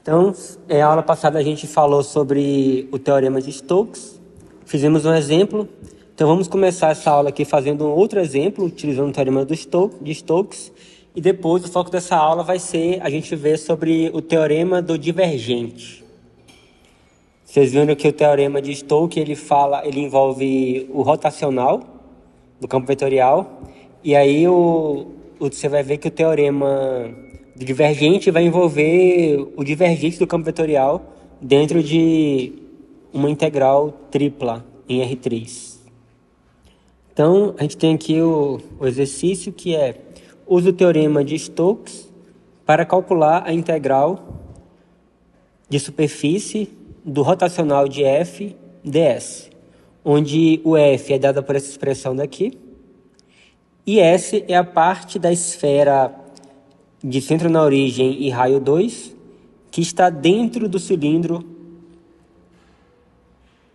Então, a aula passada a gente falou sobre o teorema de Stokes, fizemos um exemplo. Então, vamos começar essa aula aqui fazendo um outro exemplo, utilizando o teorema de Stokes, e depois o foco dessa aula vai ser a gente ver sobre o teorema do divergente. Vocês viram que o teorema de Stokes ele envolve o rotacional do campo vetorial, e aí você vai ver que o teorema do divergente vai envolver o divergente do campo vetorial dentro de uma integral tripla em R3. Então, a gente tem aqui o exercício que é: use o teorema de Stokes para calcular a integral de superfície do rotacional de f ds, onde o f é dado por essa expressão daqui, e S é a parte da esfera de centro na origem e raio 2, que está dentro do cilindro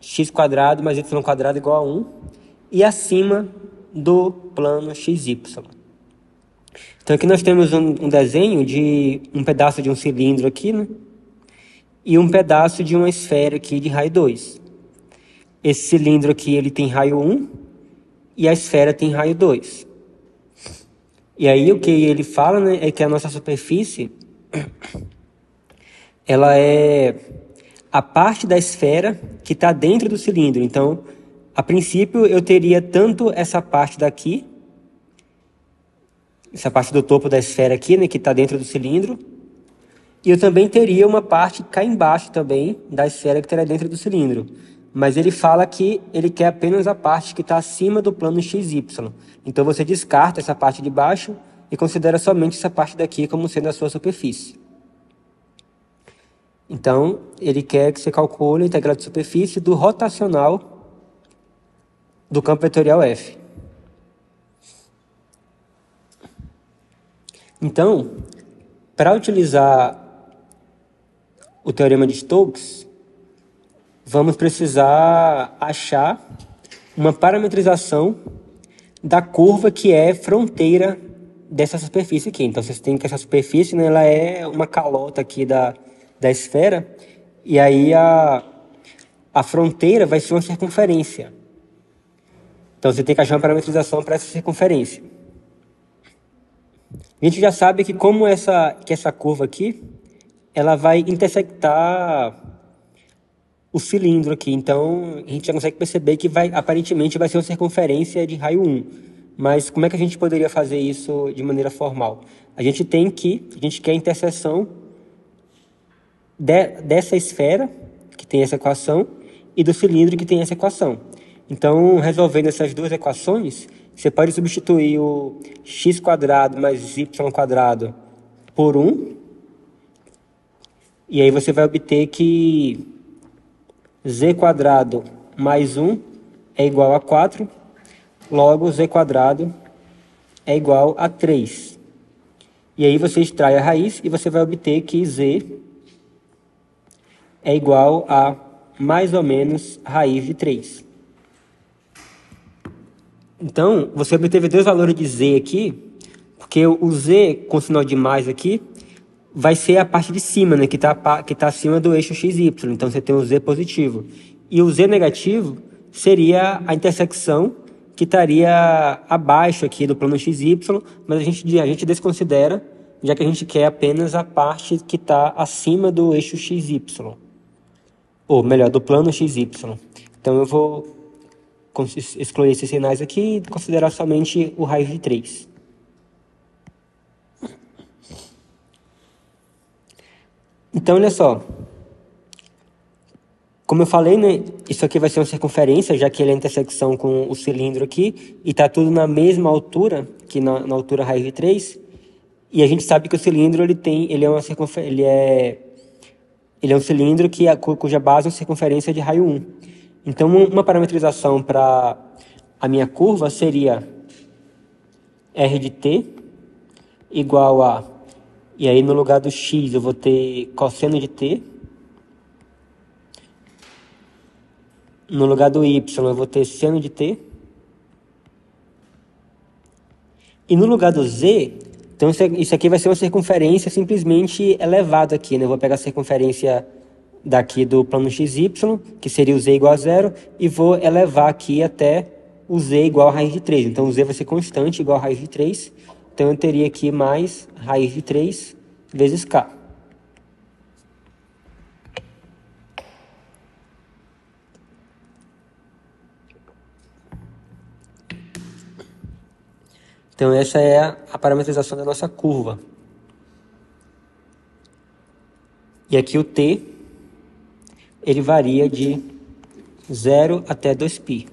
x² mais y² igual a 1, e acima do plano XY. Então aqui nós temos um desenho de um pedaço de um cilindro aqui, né? E um pedaço de uma esfera aqui de raio 2. Esse cilindro aqui ele tem raio 1 e a esfera tem raio 2. E aí o que ele fala, né, é que a nossa superfície ela é a parte da esfera que está dentro do cilindro. Então, a princípio, eu teria tanto essa parte daqui, essa parte do topo da esfera aqui, né, que está dentro do cilindro, e eu também teria uma parte cá embaixo também da esfera que estaria dentro do cilindro. Mas ele fala que ele quer apenas a parte que está acima do plano XY. Então você descarta essa parte de baixo e considera somente essa parte daqui como sendo a sua superfície. Então, ele quer que você calcule a integral de superfície do rotacional do campo vetorial F. Então, para utilizar o teorema de Stokes, vamos precisar achar uma parametrização da curva que é fronteira dessa superfície aqui. Então, vocês têm que essa superfície, né, ela é uma calota aqui da esfera, e aí a fronteira vai ser uma circunferência. Então, você tem que achar uma parametrização para essa circunferência. A gente já sabe que como essa curva aqui, ela vai intersectar o cilindro aqui. Então, a gente já consegue perceber que aparentemente vai ser uma circunferência de raio 1. Mas como é que a gente poderia fazer isso de maneira formal? A gente quer a interseção dessa esfera, que tem essa equação, e do cilindro, que tem essa equação. Então, resolvendo essas duas equações, você pode substituir o x² mais y² por 1, e aí você vai obter que z² mais 1 é igual a 4, logo z² é igual a 3. E aí você extrai a raiz e você vai obter que z é igual a mais ou menos raiz de 3. Então, você obteve dois valores de z aqui, porque o z com sinal de mais aqui vai ser a parte de cima, né, que tá acima do eixo XY. Então, você tem o z positivo. E o z negativo seria a intersecção que estaria abaixo aqui do plano XY, mas a gente desconsidera, já que a gente quer apenas a parte que está acima do eixo XY. Ou melhor, do plano XY. Então, eu vou excluir esses sinais aqui e considerar somente o raiz de 3. Então, olha só. Como eu falei, né, isso aqui vai ser uma circunferência, já que ele é a intersecção com o cilindro aqui, e está tudo na mesma altura, que na altura raiz de 3. E a gente sabe que o cilindro ele é um cilindro cuja base é uma circunferência de raio 1. Então, uma parametrização para a minha curva seria r de t igual a... E aí, no lugar do x, eu vou ter cosseno de t. No lugar do y, eu vou ter seno de t. E no lugar do z, Então, isso aqui vai ser uma circunferência simplesmente elevada aqui, né? Eu vou pegar a circunferência daqui do plano XY, que seria o z igual a zero, e vou elevar aqui até o z igual a raiz de 3. Então, o z vai ser constante, igual a raiz de 3. Então, eu teria aqui mais raiz de 3 vezes k. Então, essa é a parametrização da nossa curva. E aqui o t, ele varia de 0 até 2π.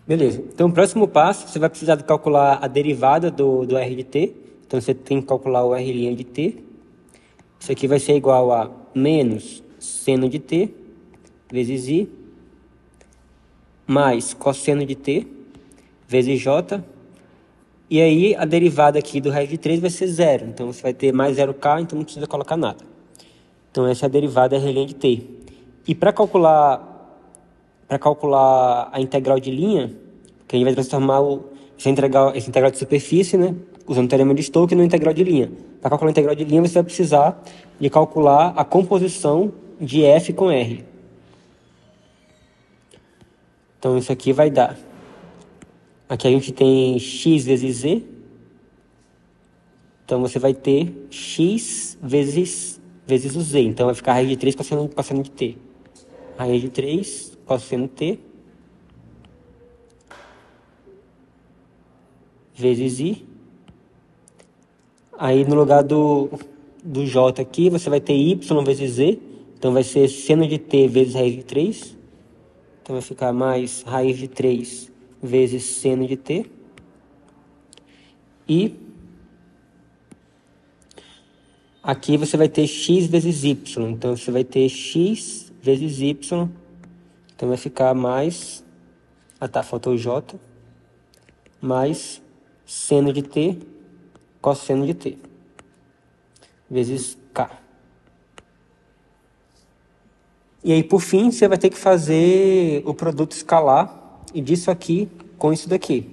Beleza. Então, o próximo passo, você vai precisar de calcular a derivada do r de t. Então, você tem que calcular o r' de t. Isso aqui vai ser igual a menos seno de t vezes i, mais cosseno de t vezes j. E aí, a derivada aqui do raiz de 3 vai ser zero. Então, você vai ter mais 0k, então não precisa colocar nada. Então, essa é a derivada r' de t. E para calcular a integral de linha, que a gente vai transformar essa integral de superfície, né, usando o teorema de Stokes, no integral de linha. Para calcular a integral de linha, você vai precisar de calcular a composição de f com r. Então, isso aqui vai dar... Aqui a gente tem x vezes z. Então, você vai ter x vezes o z. Então, vai ficar raiz de 3 cosseno de t. Raiz de 3 cosseno t vezes i. Aí, no lugar do j aqui, você vai ter y vezes z. Então, vai ser seno de t vezes raiz de 3. Então, vai ficar mais raiz de 3 vezes seno de t. E aqui você vai ter x vezes y. Então, você vai ter x vezes y. Então, vai ficar mais... Ah, tá, faltou o j. Mais seno de t, cosseno de t. Vezes k. E aí, por fim, você vai ter que fazer o produto escalar e disso aqui com isso daqui.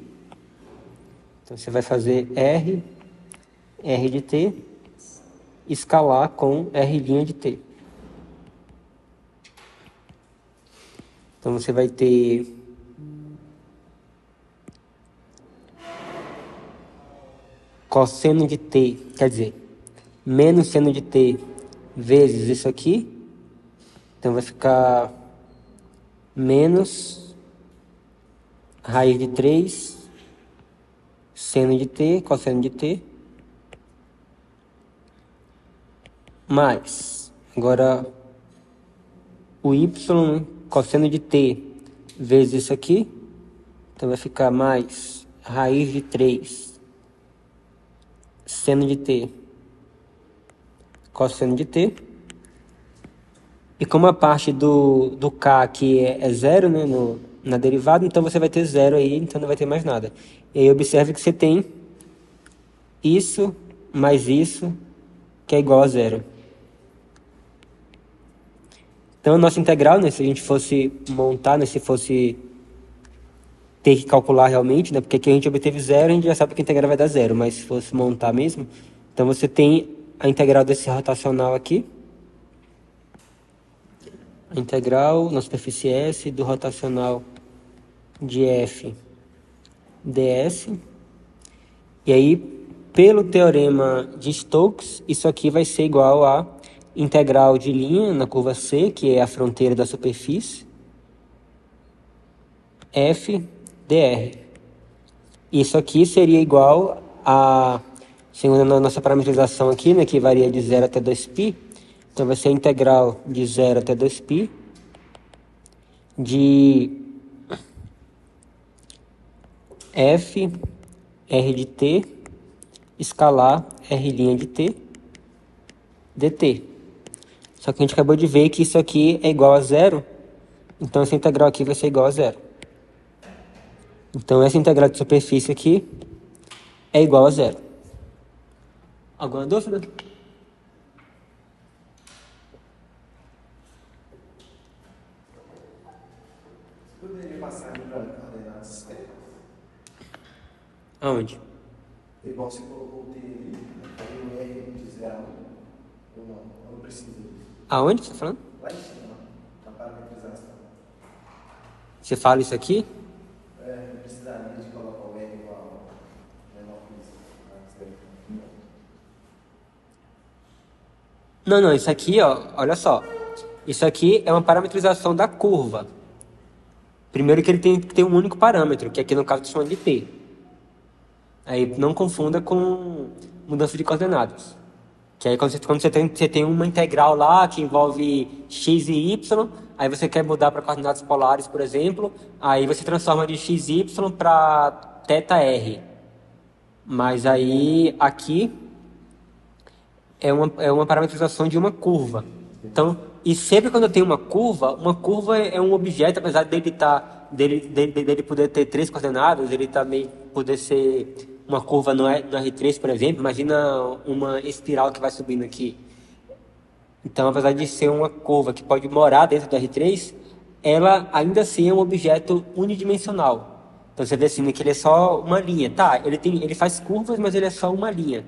Então, você vai fazer r de t, escalar com r' de t. Então, você vai ter cosseno de t, quer dizer, menos seno de t vezes isso aqui. Então, vai ficar menos raiz de 3 seno de t, cosseno de t, mais, agora, o y, cosseno de t, vezes isso aqui. Então, vai ficar mais raiz de 3 seno de t, cosseno de t. E como a parte do k aqui é zero, né, na derivada, então você vai ter zero aí, então não vai ter mais nada. E aí observe que você tem isso mais isso, que é igual a zero. Então a nossa integral, né, se a gente fosse montar, né, se fosse ter que calcular realmente, né, porque aqui a gente obteve zero, a gente já sabe que a integral vai dar zero, mas se fosse montar mesmo, então você tem a integral desse rotacional aqui, a integral na superfície S do rotacional de f ds. E aí, pelo teorema de Stokes, isso aqui vai ser igual a integral de linha na curva C, que é a fronteira da superfície, f dr. Isso aqui seria igual a, segundo a nossa parametrização aqui, né, que varia de 0 até 2π, então vai ser a integral de 0 até 2π de f r de t escalar r' de t dt. Só que a gente acabou de ver que isso aqui é igual a zero, então essa integral aqui vai ser igual a zero. Então essa integral de superfície aqui é igual a zero. Alguma dúvida? Poderia passar para coordenadas esféricas? Aonde? Igual você colocou o T ali, aí o R de 0 a 1, ou não? Eu não preciso disso. Aonde você está falando? Lá em cima, na parametrização. Você fala isso aqui? Não precisaria de colocar o R igual a menor que isso. Não, isso aqui, ó, olha só. Isso aqui é uma parametrização da curva. Primeiro que ele tem que ter um único parâmetro, que aqui no caso chama de t. Aí não confunda com mudança de coordenadas. Que aí quando você tem uma integral lá que envolve x e y, aí você quer mudar para coordenadas polares, por exemplo, aí você transforma de x e y para θr. Mas aí aqui é uma parametrização de uma curva. Então, e sempre quando eu tenho uma curva é um objeto, apesar dele poder ter três coordenadas, ele também poder ser uma curva no R3, por exemplo. Imagina uma espiral que vai subindo aqui. Então, apesar de ser uma curva que pode morar dentro do R3, ela ainda assim é um objeto unidimensional. Então você vê assim que ele é só uma linha. Tá, ele faz curvas, mas ele é só uma linha.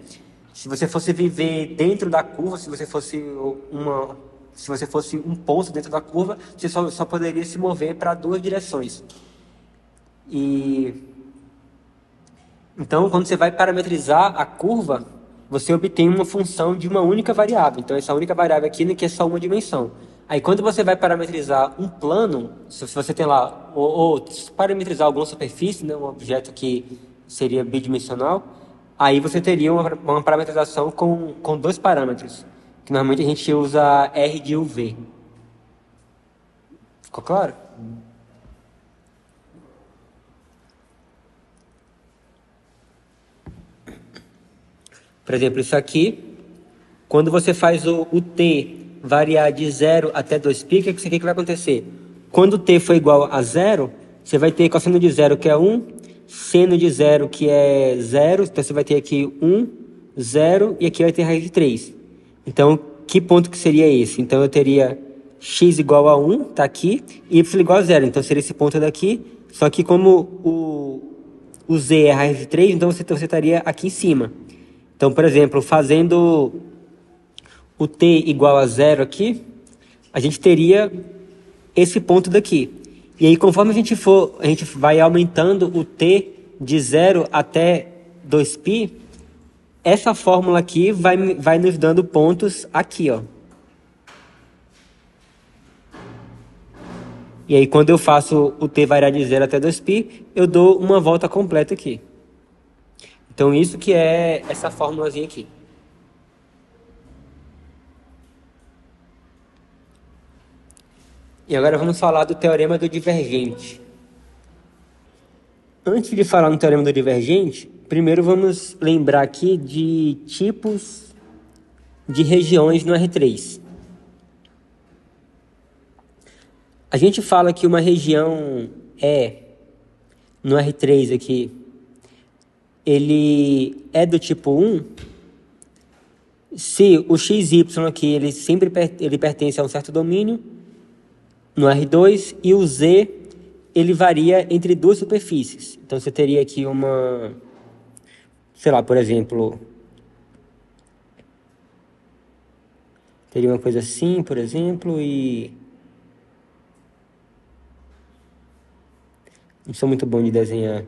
Se você fosse viver dentro da curva, se você fosse um ponto dentro da curva, você só poderia se mover para duas direções. E então, quando você vai parametrizar a curva, você obtém uma função de uma única variável. Então, essa única variável aqui que é só uma dimensão. Aí, quando você vai parametrizar um plano, se você tem lá, ou parametrizar alguma superfície, né, um objeto que seria bidimensional, aí você teria uma parametrização com dois parâmetros, que normalmente a gente usa R de UV. Ficou claro? Por exemplo, isso aqui, quando você faz o t variar de 0 até 2π, o que vai acontecer? Quando t for igual a 0, você vai ter cosseno de 0, que é 1, seno de 0, que é 0, então você vai ter aqui 1, 0, e aqui vai ter raiz de 3. Então, que ponto que seria esse? Então, eu teria x igual a 1, tá aqui, e y igual a 0. Então, seria esse ponto daqui, só que como o z é raiz de 3, então você estaria aqui em cima. Então, por exemplo, fazendo o t igual a 0 aqui, a gente teria esse ponto daqui. E aí, conforme a gente vai aumentando o t de 0 até 2π, essa fórmula aqui vai nos dando pontos aqui, ó. E aí, quando eu faço o t variar de 0 até 2π, eu dou uma volta completa aqui. Então, isso que é essa fórmulazinha aqui. E agora vamos falar do teorema do divergente. Antes de falar no teorema do divergente, primeiro vamos lembrar aqui de tipos de regiões no R3. A gente fala que uma região no R3 aqui, ele é do tipo 1, se o XY aqui, ele pertence a um certo domínio, no R2, e o Z, ele varia entre duas superfícies. Então, você teria aqui sei lá, por exemplo, teria uma coisa assim, por exemplo, e não sou muito bom de desenhar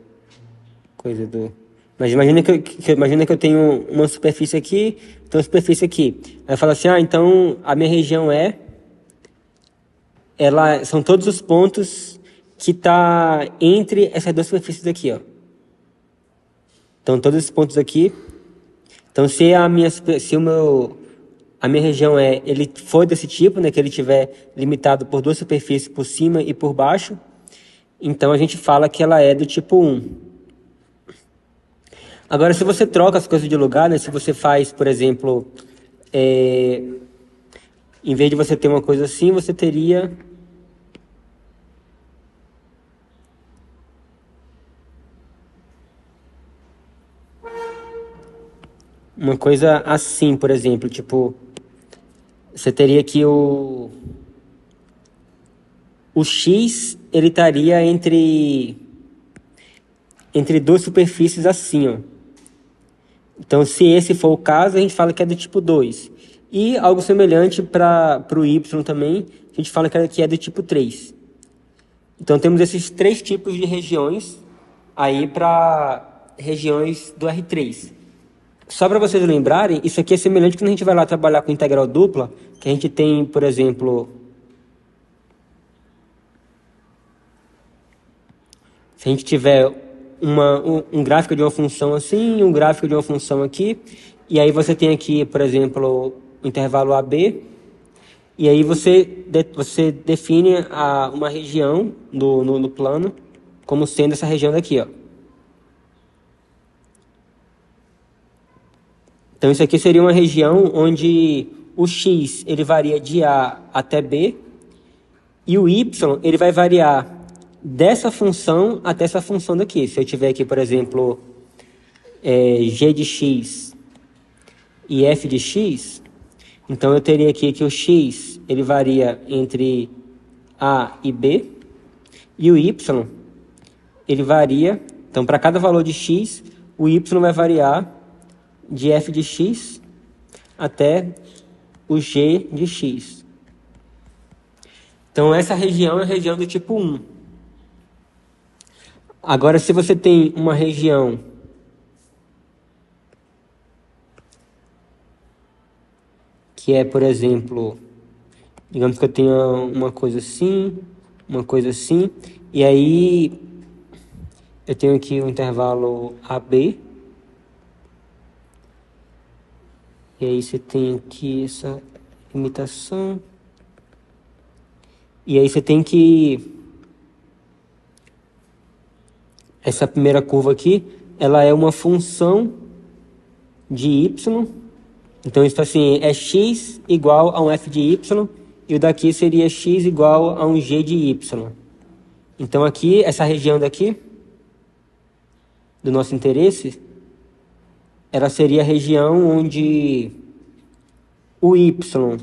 coisa do... Mas imagina que eu tenho uma superfície aqui, então uma superfície aqui. Aí fala assim, então a minha região são todos os pontos que está entre essas duas superfícies aqui, ó. Então todos esses pontos aqui. Então se a minha região ele for desse tipo, né, que ele tiver limitado por duas superfícies por cima e por baixo, então a gente fala que ela é do tipo 1. Agora, se você troca as coisas de lugar, né, se você faz, por exemplo, em vez de você ter uma coisa assim, você teria uma coisa assim, por exemplo, tipo, você teria aqui o X, ele estaria entre duas superfícies assim, ó. Então, se esse for o caso, a gente fala que é do tipo 2. E algo semelhante para o y também, a gente fala que é do tipo 3. Então, temos esses 3 tipos de regiões aí para regiões do R3. Só para vocês lembrarem, isso aqui é semelhante quando a gente vai lá trabalhar com integral dupla, que a gente tem, por exemplo, se a gente tiver um gráfico de uma função assim, um gráfico de uma função aqui, e aí você tem aqui, por exemplo, o intervalo AB, e aí você define uma região no plano como sendo essa região daqui, ó. Então isso aqui seria uma região onde o x ele varia de A até B, e o y ele vai variar dessa função até essa função daqui. Se eu tiver aqui, por exemplo, g de x e f de x, então eu teria aqui que o x ele varia entre A e B, e o y ele varia, então para cada valor de x, o y vai variar de f de x até o g de x. Então essa região é a região do tipo 1. Agora, se você tem uma região que é, por exemplo, digamos que eu tenha uma coisa assim, e aí eu tenho aqui o intervalo AB, e aí você tem aqui essa limitação, e aí você tem que essa primeira curva aqui, ela é uma função de y. Então, isso assim, é x igual a um f de y, e o daqui seria x igual a um g de y. Então, aqui, essa região daqui, do nosso interesse, ela seria a região onde o y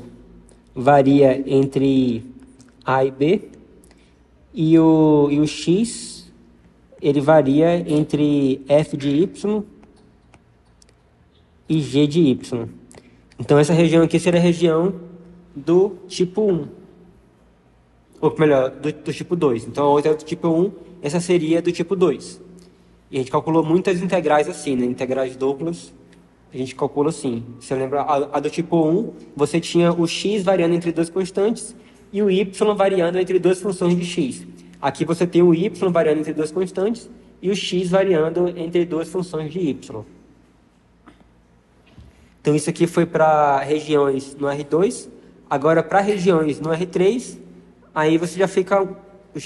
varia entre A e B, e o x ele varia entre f de y e g de y. Então essa região aqui seria a região do tipo 1. Ou melhor, do tipo 2. Então a outra é do tipo 1, essa seria do tipo 2. E a gente calculou muitas integrais assim, né? Integrais duplas, a gente calcula assim. Você lembra, a do tipo 1, você tinha o x variando entre duas constantes e o y variando entre duas funções de x. Aqui você tem o y variando entre duas constantes e o x variando entre duas funções de y. Então isso aqui foi para regiões no R2. Agora para regiões no R3, aí você já fica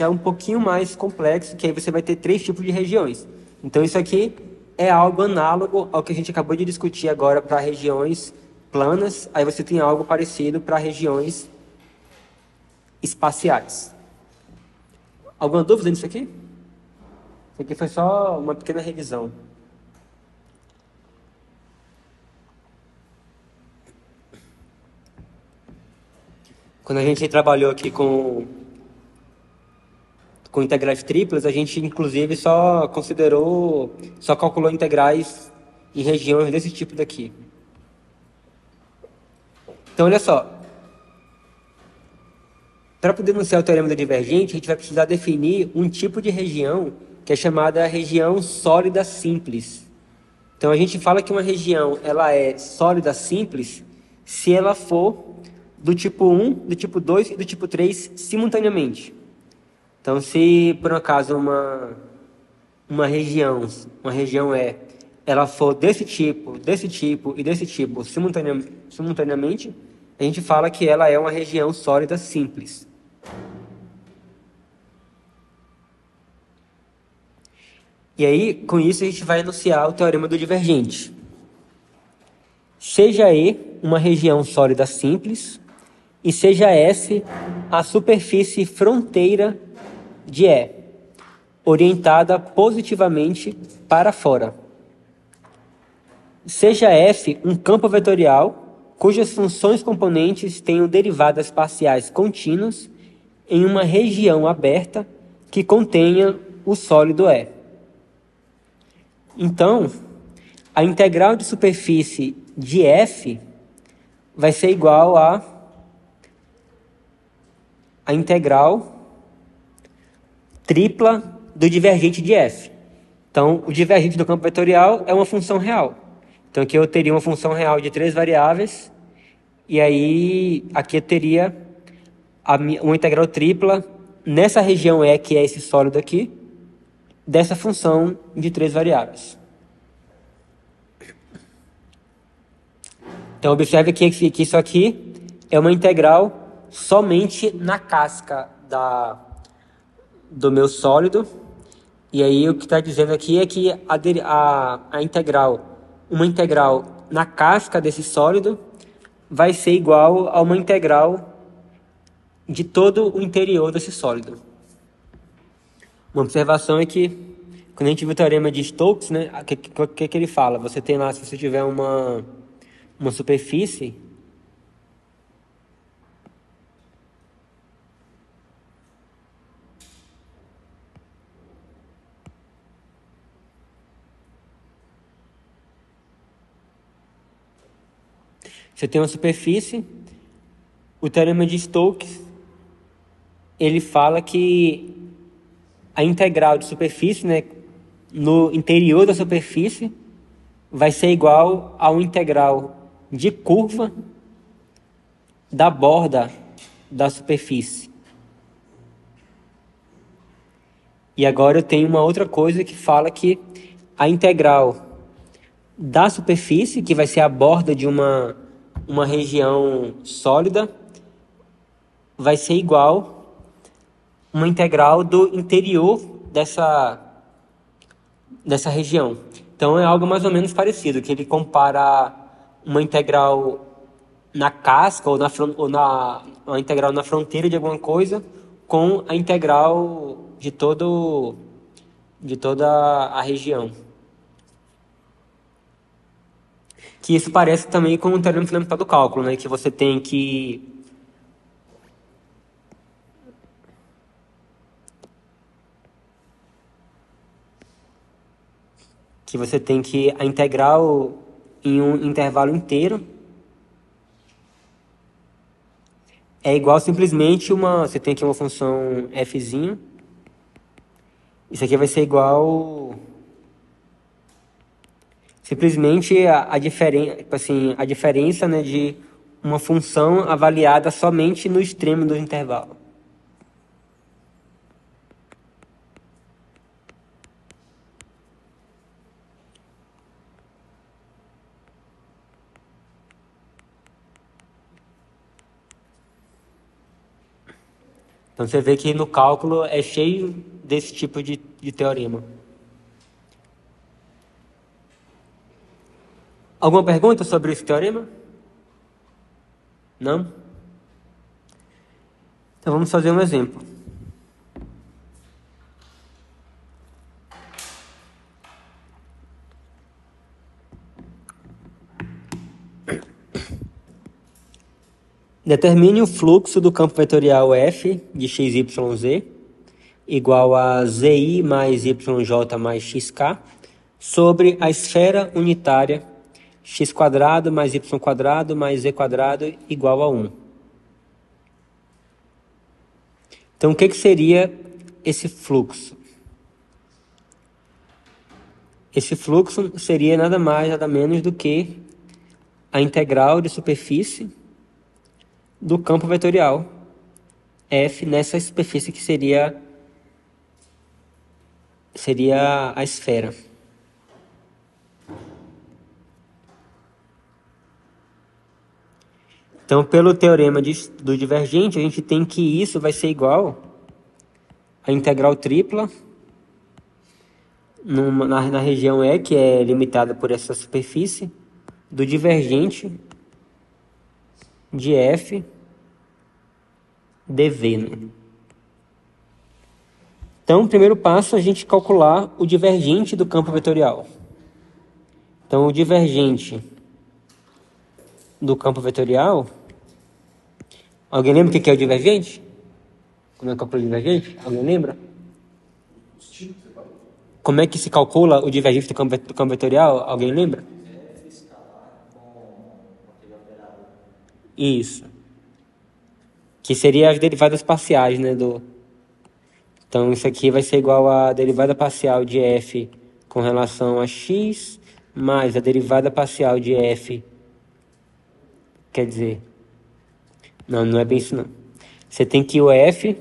um pouquinho mais complexo, que aí você vai ter 3 tipos de regiões. Então isso aqui é algo análogo ao que a gente acabou de discutir agora para regiões planas. Aí você tem algo parecido para regiões espaciais. Alguma dúvida nisso aqui? Isso aqui foi só uma pequena revisão. Quando a gente trabalhou aqui com integrais triplas, a gente inclusive só calculou integrais em regiões desse tipo daqui. Então, olha só. Para poder denunciar o teorema da divergente, a gente vai precisar definir um tipo de região que é chamada região sólida simples. Então, a gente fala que uma região ela é sólida simples se ela for do tipo 1, do tipo 2 e do tipo 3 simultaneamente. Então, se por um acaso uma região ela for desse tipo e desse tipo simultaneamente, a gente fala que ela é uma região sólida simples. E aí, com isso, a gente vai enunciar o teorema do divergente. Seja E uma região sólida simples e seja S a superfície fronteira de E, orientada positivamente para fora. Seja F um campo vetorial cujas funções componentes tenham derivadas parciais contínuas em uma região aberta que contenha o sólido E. Então, a integral de superfície de f vai ser igual a integral tripla do divergente de f. Então, o divergente do campo vetorial é uma função real. Então, aqui eu teria uma função real de 3 variáveis, e aí aqui eu teria uma integral tripla nessa região E, que é esse sólido aqui, dessa função de 3 variáveis. Então, observe que isso aqui é uma integral somente na casca do meu sólido. E aí, o que está dizendo aqui é que uma integral na casca desse sólido vai ser igual a uma integral de todo o interior desse sólido. Uma observação é que, quando a gente viu o teorema de Stokes, né, o que ele fala? Você tem lá, se você tiver uma superfície, o teorema de Stokes, ele fala que a integral de superfície, né, no interior da superfície, vai ser igual a uma integral de curva da borda da superfície. E agora eu tenho uma outra coisa que fala que a integral da superfície, que vai ser a borda de uma região sólida, vai ser igual a uma integral do interior dessa região. Então é algo mais ou menos parecido, que ele compara uma integral na casca ou uma integral na fronteira de alguma coisa com a integral de toda a região. Que isso parece também com o teorema fundamental do cálculo, né? Que você tem que a integral em um intervalo inteiro é igual simplesmente você tem aqui uma função fzinho. Isso aqui vai ser igual simplesmente a diferença, né, de uma função avaliada somente no extremo do intervalo. Então você vê que no cálculo é cheio desse tipo de teorema. Alguma pergunta sobre esse teorema? Não? Então vamos fazer um exemplo. Determine o fluxo do campo vetorial F de XYZ igual a ZI mais YJ mais XK sobre a esfera unitária x² mais y² mais z² igual a 1. Então, o que seria esse fluxo? Esse fluxo seria nada mais, nada menos do que a integral de superfície do campo vetorial F nessa superfície que seria a esfera. Então, pelo teorema do divergente, a gente tem que isso vai ser igual a integral tripla na região E, que é limitada por essa superfície, do divergente de F dv. Né? Então, o primeiro passo é a gente calcular o divergente do campo vetorial. Então, o divergente do campo vetorial... Alguém lembra o que é o divergente? Como é o cálculo divergente? Alguém lembra? Como é que se calcula o divergente do campo vetorial? Alguém lembra? Isso. Que seria as derivadas parciais, né? Então, isso aqui vai ser igual à derivada parcial de f com relação a x, mais a derivada parcial de f. Quer dizer, não é bem isso não. Você tem que o f,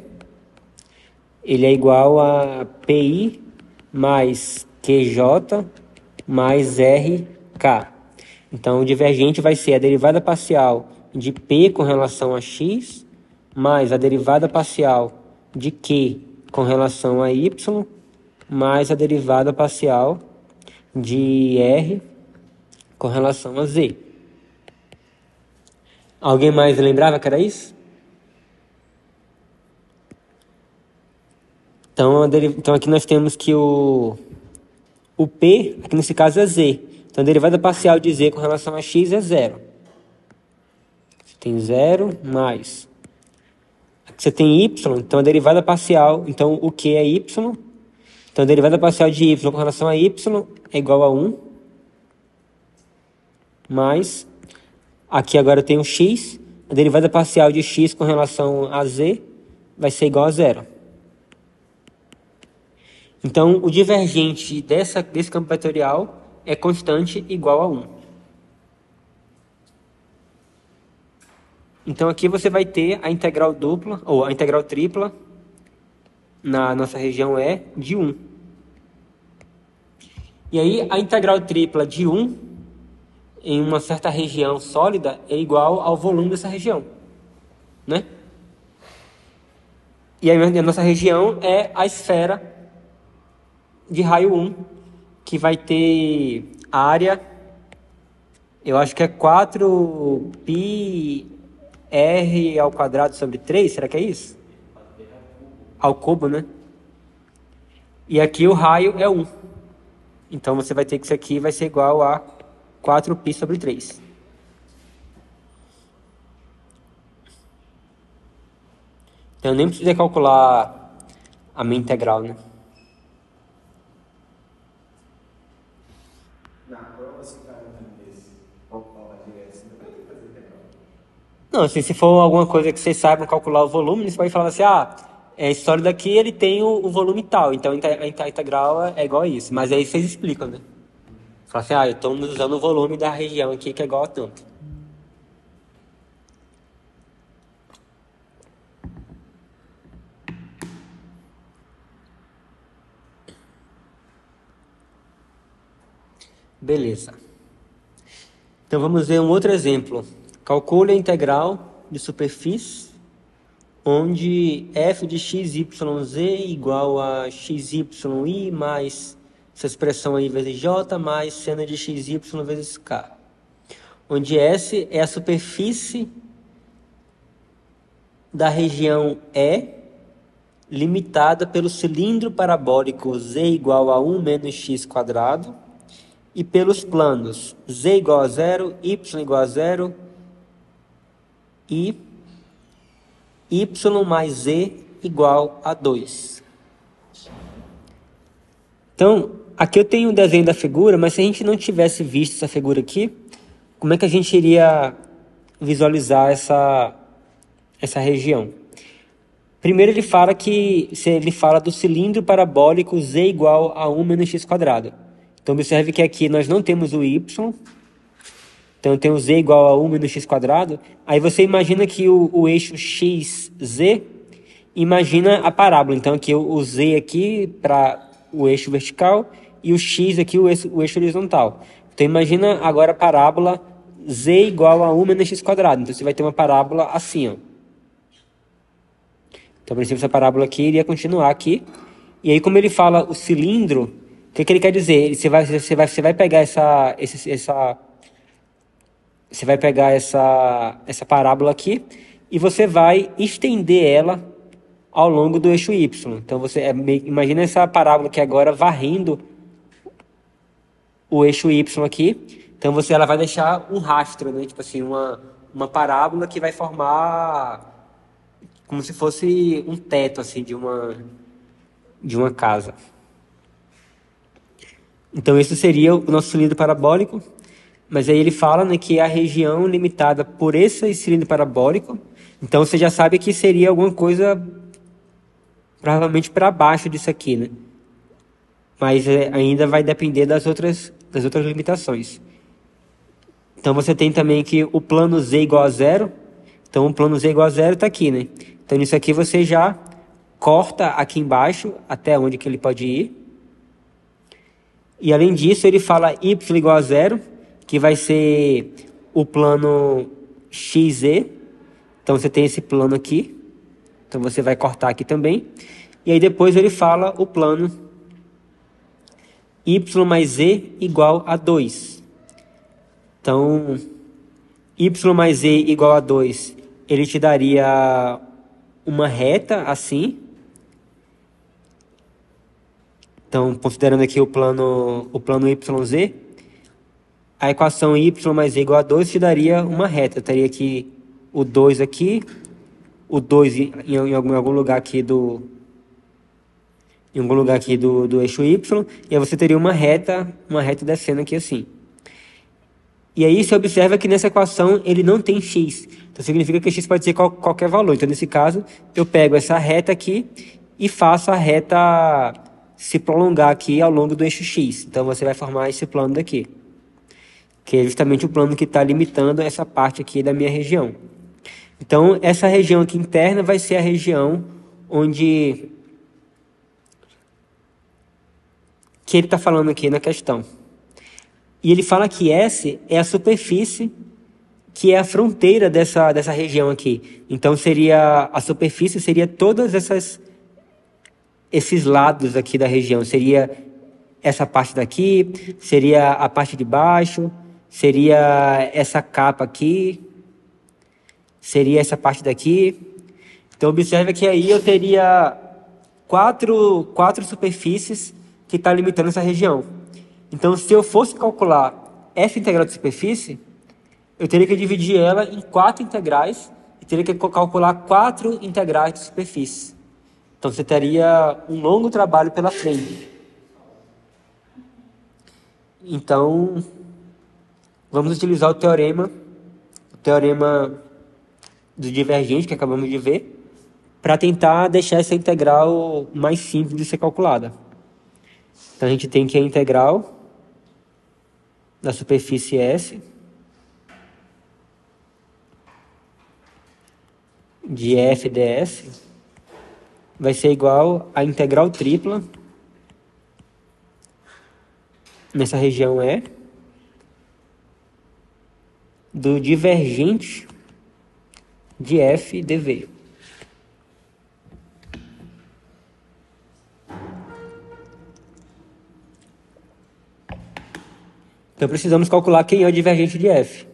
ele é igual a pi mais qj mais rk. Então, o divergente vai ser a derivada parcial de p com relação a x, mais a derivada parcial de q com relação a y, mais a derivada parcial de r com relação a z. Alguém mais lembrava que era isso? Então aqui nós temos que o p, aqui nesse caso é z. Então a derivada parcial de z com relação a x é zero. Você tem zero mais. Aqui você tem y, então a derivada parcial, então o que é y? Então a derivada parcial de y com relação a y é igual a 1. Mais, aqui agora eu tenho x, a derivada parcial de x com relação a z vai ser igual a zero. Então, o divergente desse campo vetorial é constante igual a 1. Então, aqui você vai ter a integral dupla, ou a integral tripla, na nossa região E, de 1. E aí, a integral tripla de 1, em uma certa região sólida, é igual ao volume dessa região, né? E aí, a nossa região é a esfera de raio 1, que vai ter área, eu acho que é 4πr ao quadrado sobre 3, será que é isso? Ao cubo, né? E aqui o raio é 1. Então você vai ter que isso aqui vai ser igual a 4π sobre 3. Então eu nem precisei calcular a minha integral, né? Não, assim, se for alguma coisa que vocês saibam calcular o volume, você pode falar assim, esse sólido aqui ele tem o volume tal, então a integral é igual a isso. Mas aí vocês explicam, né? Fala assim, estamos usando o volume da região aqui que é igual a tanto. Beleza. Então vamos ver um outro exemplo. Calcule a integral de superfície, onde f de xyz igual a xy mais essa expressão aí vezes j mais seno de xy vezes k. Onde S é a superfície da região E, limitada pelo cilindro parabólico z igual a 1 menos x quadrado, e pelos planos z igual a 0, y igual a 0 e y mais z igual a 2. Então, aqui eu tenho o desenho da figura, mas se a gente não tivesse visto essa figura aqui, como é que a gente iria visualizar essa região? Primeiro ele fala do cilindro parabólico z igual a 1 menos x quadrado. Então observe que aqui nós não temos o y, então tem o z igual a 1 menos x quadrado. Aí você imagina que o eixo xz, imagina a parábola. Então aqui o z aqui para o eixo vertical e o x aqui o eixo horizontal. Então imagina agora a parábola z igual a 1 menos x quadrado. Então você vai ter uma parábola assim, ó. Então, a princípio, essa parábola aqui iria continuar aqui. E aí, como ele fala o cilindro, o que ele quer dizer? Você vai pegar essa parábola aqui e você vai estender ela ao longo do eixo y. Então, imagina essa parábola aqui agora varrendo o eixo y aqui. Então, ela vai deixar um rastro, né? Tipo assim, uma parábola que vai formar como se fosse um teto assim de uma casa. Então, esse seria o nosso cilindro parabólico. Mas aí ele fala, né, que é a região limitada por esse cilindro parabólico. Então, você já sabe que seria alguma coisa provavelmente para baixo disso aqui, né? Mas ainda vai depender das outras limitações. Então, você tem também que o plano Z igual a zero. Então, o plano Z igual a zero está aqui, né? Então, nisso aqui você já corta aqui embaixo até onde que ele pode ir. E, além disso, ele fala Y igual a zero, que vai ser o plano XZ. Então, você tem esse plano aqui. Então, você vai cortar aqui também. E aí, depois, ele fala o plano Y mais Z igual a 2. Então, Y mais Z igual a 2, ele te daria uma reta assim. Então, considerando aqui o plano YZ, a equação Y mais Z igual a 2 te daria uma reta. Eu teria aqui o 2 aqui, o 2 em algum lugar aqui do eixo Y, e aí você teria uma reta descendo aqui assim. E aí você observa que nessa equação ele não tem x. Então significa que x pode ser qualquer valor. Então nesse caso eu pego essa reta aqui e faço a reta se prolongar aqui ao longo do eixo x. Então você vai formar esse plano daqui, que é justamente o plano que está limitando essa parte aqui da minha região. Então essa região aqui interna vai ser a região onde que ele está falando aqui na questão. E ele fala que S é a superfície que é a fronteira dessa região aqui. Então, a superfície seria todos esses lados aqui da região. Seria essa parte daqui, seria a parte de baixo, seria essa capa aqui, seria essa parte daqui. Então, observa que aí eu teria quatro superfícies que estão limitando essa região. Então, se eu fosse calcular essa integral de superfície, eu teria que dividir ela em 4 integrais e teria que calcular 4 integrais de superfície. Então, você teria um longo trabalho pela frente. Então, vamos utilizar o teorema do divergente que acabamos de ver, para tentar deixar essa integral mais simples de ser calculada. Então, a gente tem que a integral da superfície S de f ds vai ser igual à integral tripla nessa região E do divergente de f dv. Então, precisamos calcular quem é o divergente de f.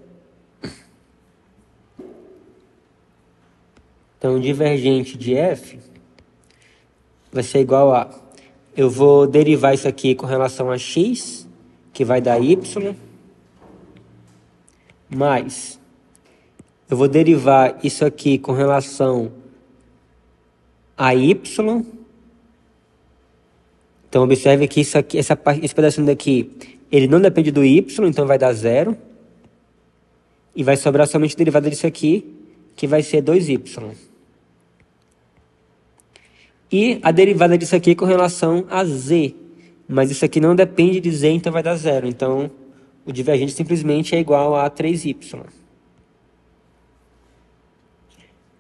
Então, o divergente de f vai ser igual a... Eu vou derivar isso aqui com relação a x, que vai dar y, mais... Eu vou derivar isso aqui com relação a y. Então, observe que isso aqui, esse pedacinho daqui, ele não depende do y, então vai dar 0. E vai sobrar somente a derivada disso aqui, que vai ser 2y. E a derivada disso aqui com relação a z. Mas isso aqui não depende de z, então vai dar 0. Então, o divergente simplesmente é igual a 3y.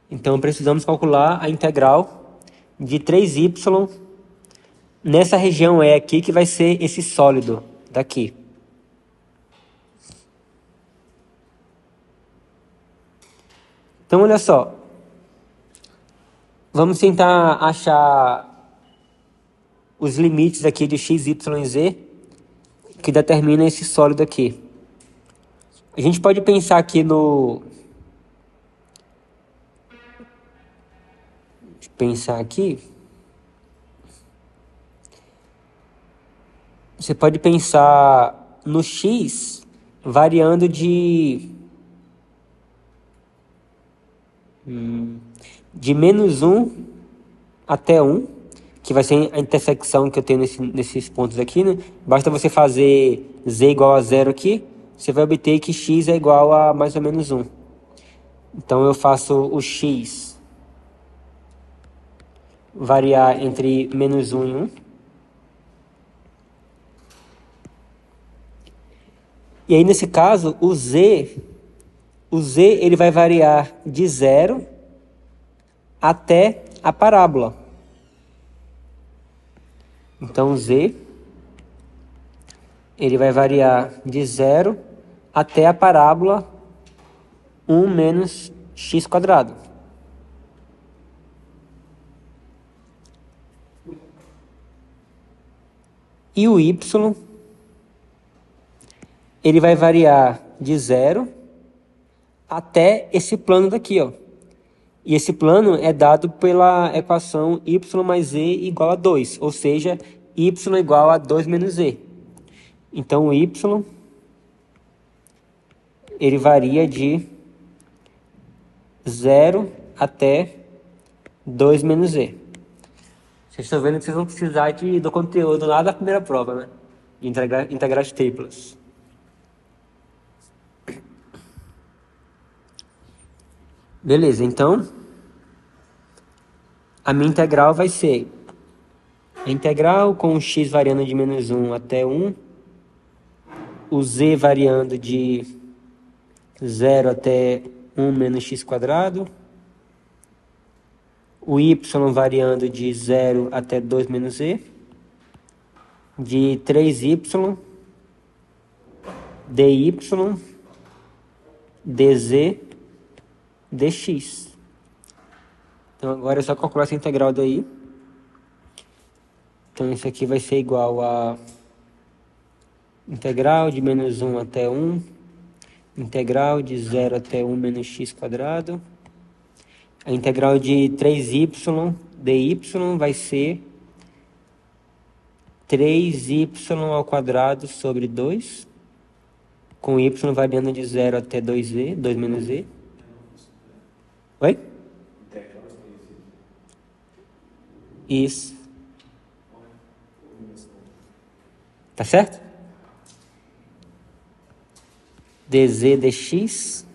Então, precisamos calcular a integral de 3y nessa região E aqui, que vai ser esse sólido daqui. Então, olha só. Vamos tentar achar os limites aqui de x, y e z que determinam esse sólido aqui. A gente pode pensar aqui no... Você pode pensar no x variando de menos 1 até 1, que vai ser a intersecção que eu tenho nesses pontos aqui, né? Basta você fazer z igual a 0 aqui, você vai obter que x é igual a mais ou menos 1. Então eu faço o x variar entre menos 1 e 1. E aí, nesse caso, o z ele vai variar de 0 até a parábola. Então, z ele vai variar de 0 até a parábola 1 menos x quadrado. E o y ele vai variar de 0 até esse plano daqui, ó. E esse plano é dado pela equação y mais z igual a 2, ou seja, y igual a 2 menos z. Então, o y ele varia de 0 até 2 menos z. Vocês estão vendo que vocês vão precisar do conteúdo lá da primeira prova, né? De integrar as triplas. Beleza, então a minha integral vai ser a integral com o x variando de menos 1 até 1, o z variando de 0 até 1 menos x quadrado, o y variando de 0 até 2 menos z, de 3y, dy, dz, dx. Então agora é só calcular essa integral daí. Então isso aqui vai ser igual a integral de menos 1 até 1, integral de 0 até 1 menos x quadrado. A integral de 3y dy vai ser 3y ao quadrado sobre 2, com y variando de 0 até 2z, 2 menos z. Oi? Isso. Tá certo? dz dx.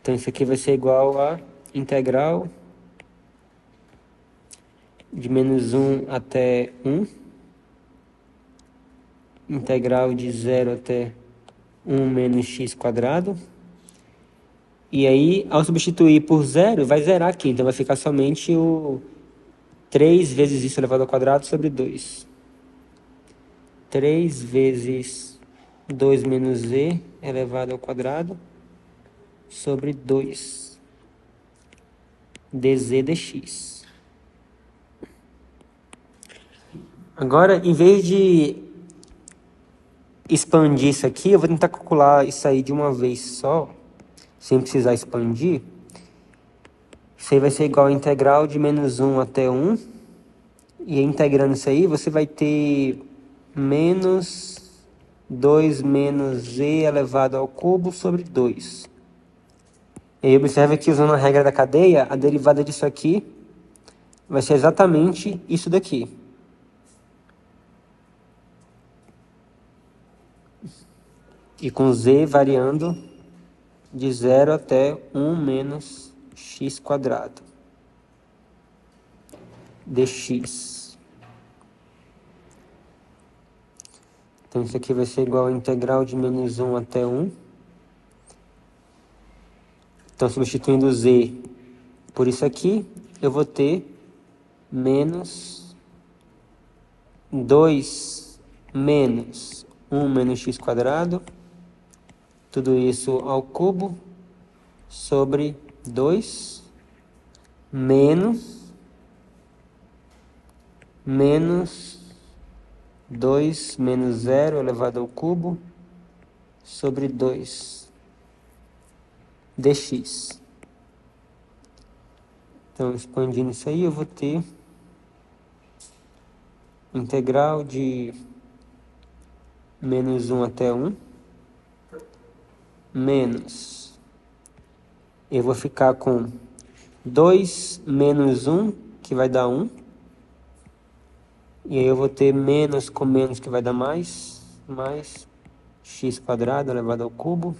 Então isso aqui vai ser igual a integral de menos 1 até 1, integral de 0 até 1 menos x quadrado. E aí, ao substituir por 0, vai zerar aqui. Então vai ficar somente o 3 vezes isso elevado ao quadrado sobre 2. 3 vezes 2 menos z elevado ao quadrado sobre 2 dz dx. Agora, em vez de expandir isso aqui, eu vou tentar calcular isso aí de uma vez só, sem precisar expandir. Isso aí vai ser igual a integral de menos 1 até 1. E integrando isso aí, você vai ter menos 2 menos z elevado ao cubo sobre 2. E aí observe que, usando a regra da cadeia, a derivada disso aqui vai ser exatamente isso daqui. E com z variando de 0 até 1 menos x quadrado dx. Então isso aqui vai ser igual a integral de menos 1 até 1. Então, substituindo z por isso aqui, eu vou ter menos 2 menos 1 menos x quadrado, tudo isso ao cubo, sobre 2, menos 2 menos 0 elevado ao cubo, sobre 2 dx. Então, expandindo isso aí, eu vou ter integral de menos 1 até 1, menos, eu vou ficar com 2 menos 1, que vai dar 1, E aí eu vou ter menos com menos que vai dar mais x quadrado elevado ao cubo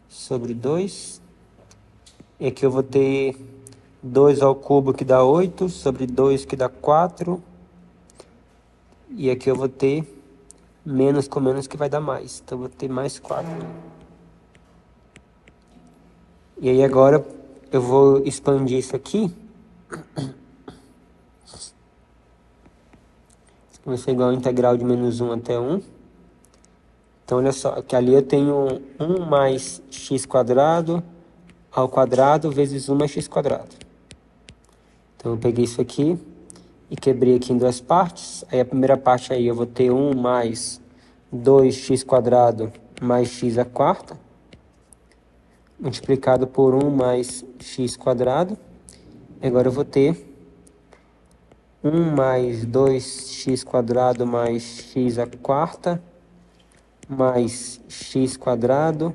sobre 2. E aqui eu vou ter 2 ao cubo que dá 8 sobre 2 que dá 4. E aqui eu vou ter menos com menos que vai dar mais. Então eu vou ter mais 4. E aí agora eu vou expandir isso aqui. Vai ser igual a integral de menos 1 até 1. Então olha só, que ali eu tenho 1 mais x quadrado ao quadrado vezes 1 mais x quadrado. Então eu peguei isso aqui e quebrei aqui em duas partes. Aí a primeira parte aí eu vou ter 1 mais 2x quadrado mais x à quarta, multiplicado por 1 mais x quadrado. Agora eu vou ter 1 mais 2x quadrado mais x à quarta, mais x quadrado,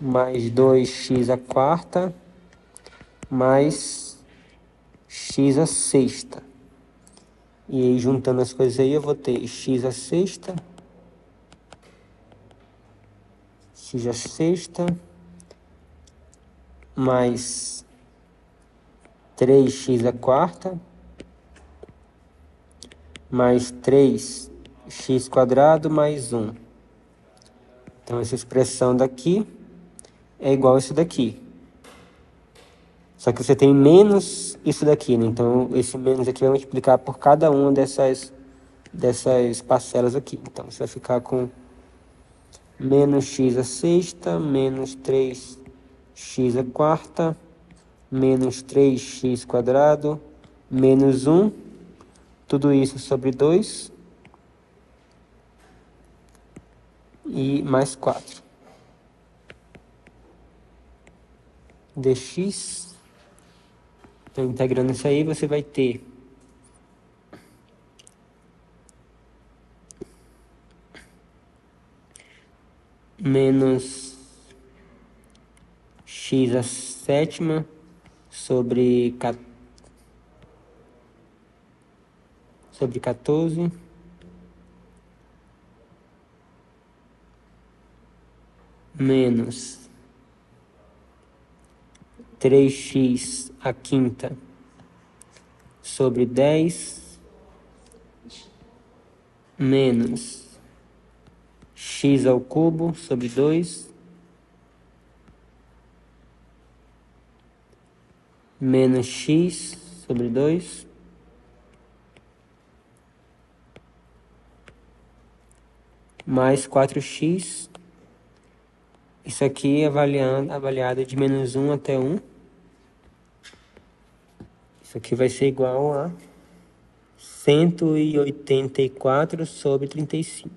mais 2x à quarta, mais x à sexta. E aí, juntando as coisas aí, eu vou ter x à sexta, mais 3x à quarta, mais 3x quadrado, mais 1. Então, essa expressão daqui é igual a isso daqui. Só que você tem menos isso daqui, né? Então, esse menos aqui vai multiplicar por cada uma dessas parcelas aqui. Então, você vai ficar com menos x à sexta, menos 3x à quarta, menos 3x quadrado, menos 1, tudo isso sobre 2, e mais 4. dx. Então, integrando isso aí, você vai ter menos x à sétima sobre 14, menos 3x à quinta sobre 10, menos x ao cubo sobre 2, menos x sobre 2, mais 4x. Isso aqui é avaliado de menos 1 até 1. Isso aqui vai ser igual a 184 sobre 35.